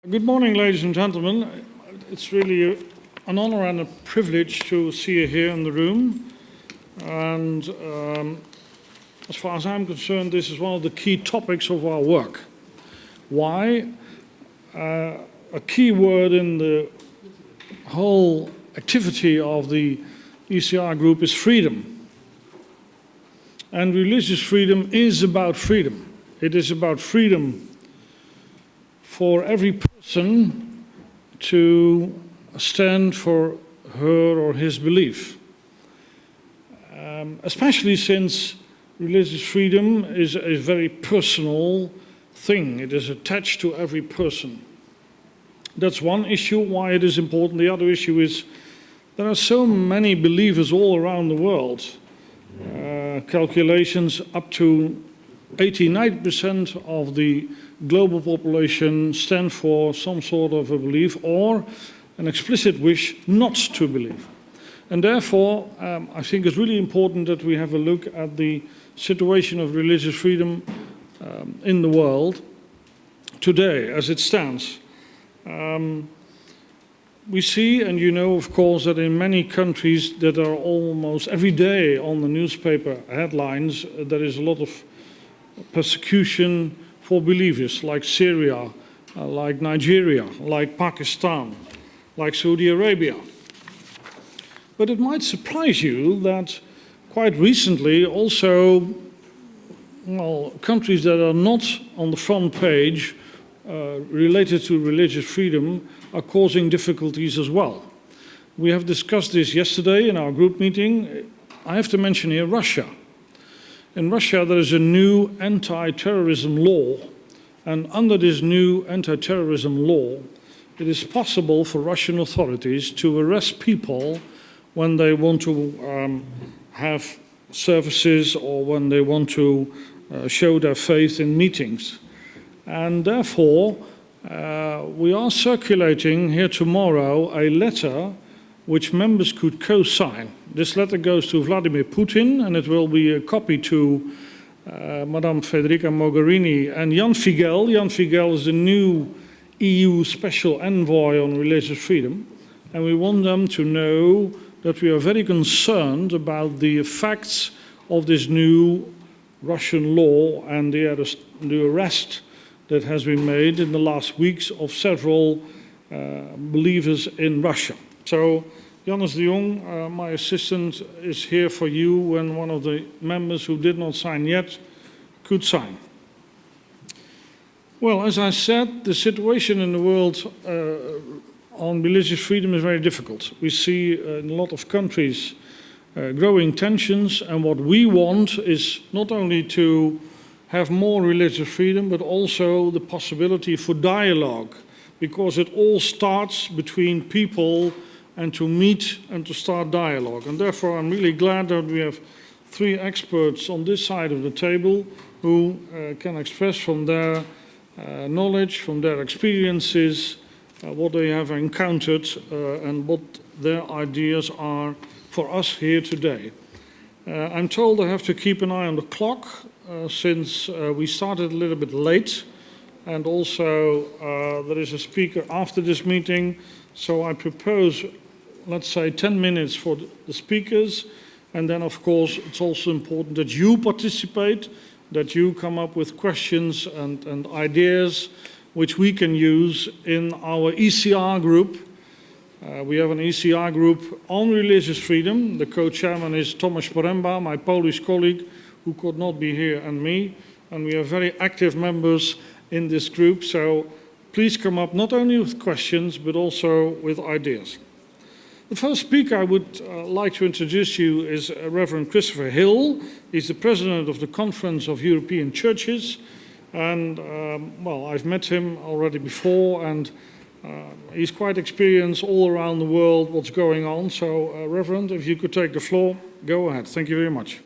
Good morning, ladies and gentlemen. It's really an honor and a privilege to see you here in the room. And as far as I'm concerned, this is one of the key topics of our work. Why? A key word in the whole activity of the ECR group is freedom. And religious freedom is about freedom. It is about freedom for every person to stand for her or his belief. Especially since religious freedom is a very personal thing. It is attached to every person. That's one issue why it is important. The other issue is there are so many believers all around the world. Calculations up to 80–90% of the global population stand for some sort of a belief or an explicit wish not to believe. And therefore, I think it's really important that we have a look at the situation of religious freedom in the world today as it stands. We see, and you know, of course, that in many countries that are almost every day on the newspaper headlines, there is a lot of persecution for believers, like Syria, like Nigeria, like Pakistan, like Saudi Arabia. But it might surprise you that quite recently also, countries that are not on the front page related to religious freedom are causing difficulties as well. We have discussed this yesterday in our group meeting. I have to mention here Russia. In Russia, there is a new anti-terrorism law, and under this new anti-terrorism law, it is possible for Russian authorities to arrest people when they want to have services or when they want to show their faith in meetings. And therefore, we are circulating here tomorrow a letter which members could co-sign. This letter goes to Vladimir Putin, and it will be a copy to Madame Federica Mogherini and Jan Figel. Jan Figel is the new EU Special Envoy on Religious Freedom, and we want them to know that we are very concerned about the effects of this new Russian law and the arrest that has been made in the last weeks of several believers in Russia. So, Janus de Jong, my assistant, is here for you when one of the members who did not sign yet could sign. Well, as I said, the situation in the world on religious freedom is very difficult. We see in a lot of countries growing tensions, and what we want is not only to have more religious freedom, but also the possibility for dialogue, because it all starts between people and to meet and to start dialogue. And therefore, I'm really glad that we have three experts on this side of the table who can express from their knowledge, from their experiences, what they have encountered and what their ideas are for us here today. I'm told I have to keep an eye on the clock since we started a little bit late, and also there is a speaker after this meeting, so I propose, let's say, 10 minutes for the speakers, and then of course it's also important that you participate, that you come up with questions and ideas which we can use in our ECR group. We have an ECR group on religious freedom. The co-chairman is Tomasz Poręba, my Polish colleague, who could not be here, and me. And we have very active members in this group, so please come up not only with questions, but also with ideas. The first speaker I would like to introduce you is Reverend Christopher Hill. He's the president of the Conference of European Churches. And, well, I've met him already before, and he's quite experienced all around the world what's going on. So, Reverend, if you could take the floor, go ahead. Thank you very much.